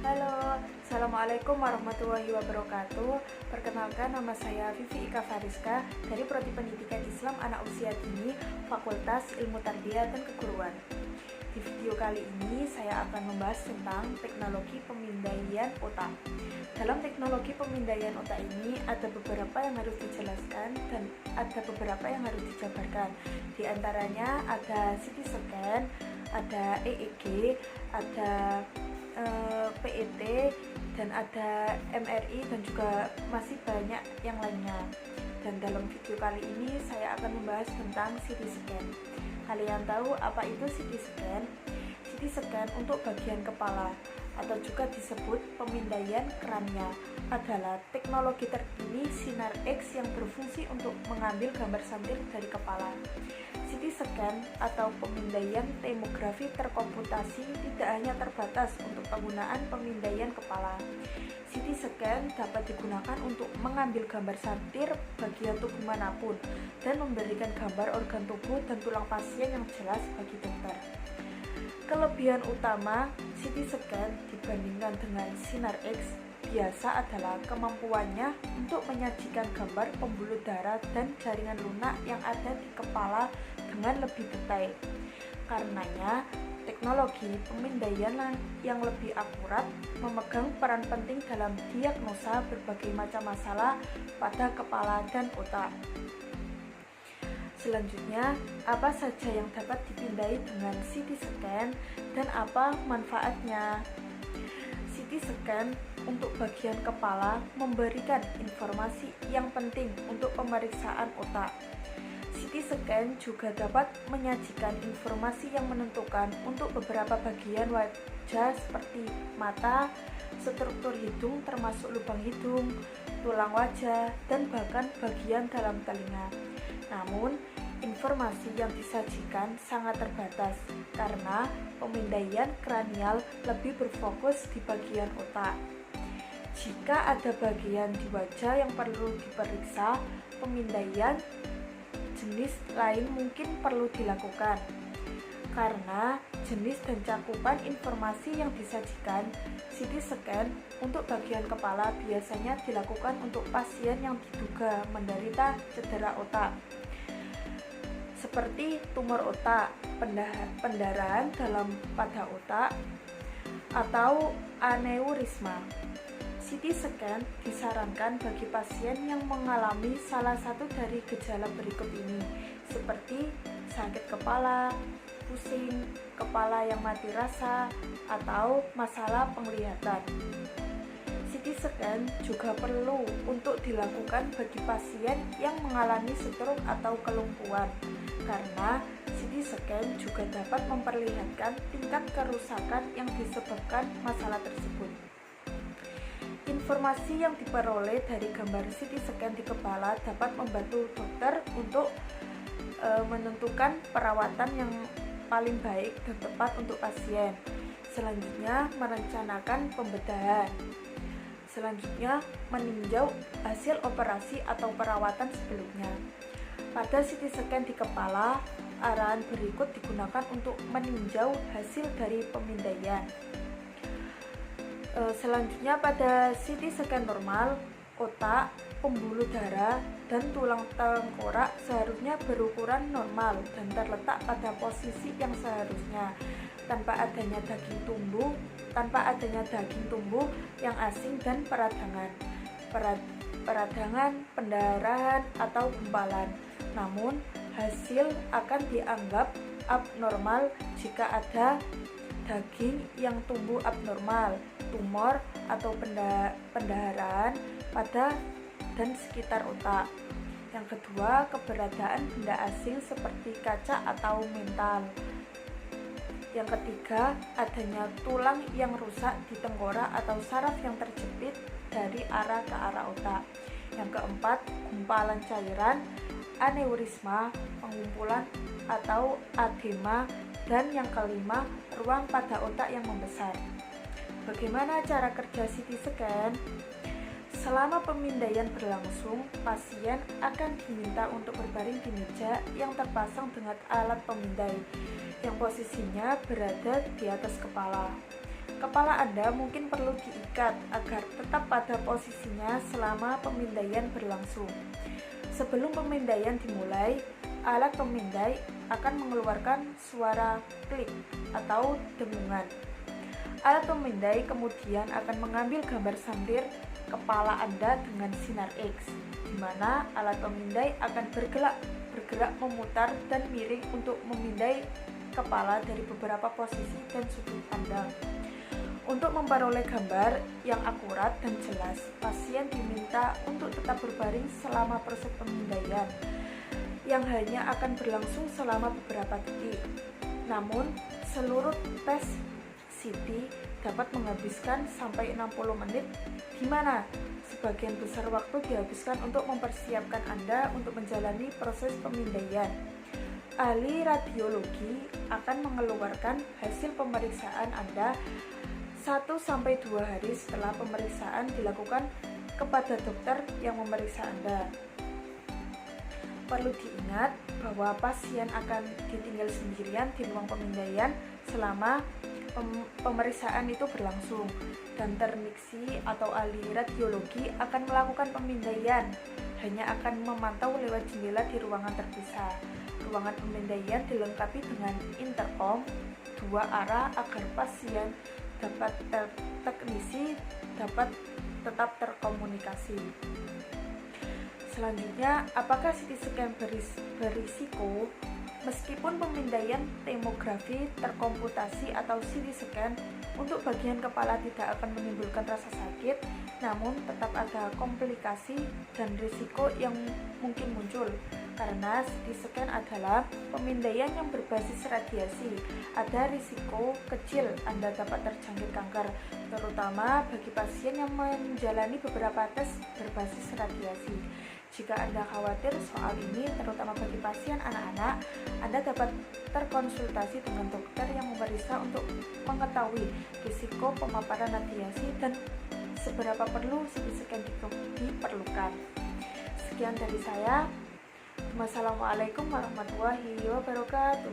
Halo, Assalamualaikum warahmatullahi wabarakatuh. Perkenalkan, nama saya Vivi Ika Fariska dari Prodi Pendidikan Islam Anak Usia Dini, Fakultas Ilmu Tarbiyah dan Keguruan. Di video kali ini saya akan membahas tentang teknologi pemindaian otak. Dalam teknologi pemindaian otak ini ada beberapa yang harus dijelaskan dan ada beberapa yang harus dijabarkan. Di antaranya ada CT scan, ada EEG, ada PET, dan ada MRI, dan juga masih banyak yang lainnya. Dan dalam video kali ini saya akan membahas tentang CT scan. Kalian tahu apa itu CT scan? CT scan untuk bagian kepala atau juga disebut pemindaian krania adalah teknologi terkini sinar X yang berfungsi untuk mengambil gambar sampel dari kepala. CT scan atau pemindaian tomografi terkomputasi tidak hanya terbatas untuk penggunaan pemindaian kepala. CT scan dapat digunakan untuk mengambil gambar sampel bagian tubuh manapun dan memberikan gambar organ tubuh dan tulang pasien yang jelas bagi dokter. Kelebihan utama CT scan dibandingkan dengan sinar X biasa adalah kemampuannya untuk menyajikan gambar pembuluh darah dan jaringan lunak yang ada di kepala dengan lebih detail. Karenanya, teknologi pemindaian yang lebih akurat memegang peran penting dalam diagnosa berbagai macam masalah pada kepala dan otak. Selanjutnya, apa saja yang dapat dipindai dengan CT scan dan apa manfaatnya? CT scan untuk bagian kepala memberikan informasi yang penting untuk pemeriksaan otak. CT scan juga dapat menyajikan informasi yang menentukan untuk beberapa bagian wajah seperti mata, struktur hidung termasuk lubang hidung, tulang wajah, dan bahkan bagian dalam telinga. Namun, informasi yang disajikan sangat terbatas karena pemindaian kranial lebih berfokus di bagian otak. Jika ada bagian di wajah yang perlu diperiksa, pemindaian jenis lain mungkin perlu dilakukan. Karena jenis dan cakupan informasi yang disajikan, CT scan untuk bagian kepala biasanya dilakukan untuk pasien yang diduga menderita cedera otak, seperti tumor otak, pendarahan dalam pada otak, atau aneurisma. CT scan disarankan bagi pasien yang mengalami salah satu dari gejala berikut ini, seperti sakit kepala, pusing, kepala yang mati rasa, atau masalah penglihatan. CT scan juga perlu untuk dilakukan bagi pasien yang mengalami stroke atau kelumpuhan, karena CT scan juga dapat memperlihatkan tingkat kerusakan yang disebabkan masalah tersebut. Informasi yang diperoleh dari gambar CT scan di kepala dapat membantu dokter untuk menentukan perawatan yang paling baik dan tepat untuk pasien. Selanjutnya, merencanakan pembedahan. Selanjutnya, meninjau hasil operasi atau perawatan sebelumnya. Pada CT scan di kepala, arahan berikut digunakan untuk meninjau hasil dari pemindaian. Selanjutnya, pada CT scan normal, otak, pembuluh darah, dan tulang tengkorak seharusnya berukuran normal dan terletak pada posisi yang seharusnya, tanpa adanya daging tumbuh yang asing dan peradangan, pendarahan, atau gumpalan. Namun, hasil akan dianggap abnormal jika ada daging yang tumbuh abnormal, tumor, atau pendarahan pada dan sekitar otak. Yang kedua, keberadaan benda asing seperti kaca atau mental. Yang ketiga, adanya tulang yang rusak di tengkorak atau saraf yang terjepit dari arah ke arah otak. Yang keempat, gumpalan cairan, aneurisma, pengumpulan atau edema. Dan yang kelima, ruang pada otak yang membesar. Bagaimana cara kerja CT scan? Selama pemindaian berlangsung, pasien akan diminta untuk berbaring di meja yang terpasang dengan alat pemindai yang posisinya berada di atas kepala. Kepala Anda mungkin perlu diikat agar tetap pada posisinya selama pemindaian berlangsung. Sebelum pemindaian dimulai, alat pemindai akan mengeluarkan suara klik atau dengungan. Alat pemindai kemudian akan mengambil gambar sampir kepala Anda dengan sinar X, di mana alat pemindai akan bergerak memutar dan miring untuk memindai kepala dari beberapa posisi dan sudut pandang. Untuk memperoleh gambar yang akurat dan jelas, pasien diminta untuk tetap berbaring selama proses pemindaian, yang hanya akan berlangsung selama beberapa detik. Namun, seluruh tes CT dapat menghabiskan sampai 60 menit, di mana sebagian besar waktu dihabiskan untuk mempersiapkan Anda untuk menjalani proses pemindaian. Ahli radiologi akan mengeluarkan hasil pemeriksaan Anda 1-2 hari setelah pemeriksaan dilakukan kepada dokter yang memeriksa Anda. Perlu diingat bahwa pasien akan ditinggal sendirian di ruang pemindaian selama pemeriksaan itu berlangsung, dan teknisi atau ahli radiologi akan melakukan pemindaian, hanya akan memantau lewat jendela di ruangan terpisah. Ruangan pemindaian dilengkapi dengan intercom 2 arah agar pasien teknisi dapat tetap terkomunikasi. Selanjutnya, apakah CT scan berisiko? Meskipun pemindaian tomografi terkomputasi atau CT scan untuk bagian kepala tidak akan menimbulkan rasa sakit, namun tetap ada komplikasi dan risiko yang mungkin muncul. Karena CT scan adalah pemindaian yang berbasis radiasi, ada risiko kecil Anda dapat terjangkit kanker, terutama bagi pasien yang menjalani beberapa tes berbasis radiasi. Jika Anda khawatir soal ini, terutama bagi pasien anak-anak, Anda dapat terkonsultasi dengan dokter yang memeriksa untuk mengetahui risiko pemaparan radiasi dan seberapa perlu CT scan diperlukan. Sekian dari saya. Wassalamualaikum warahmatullahi wabarakatuh.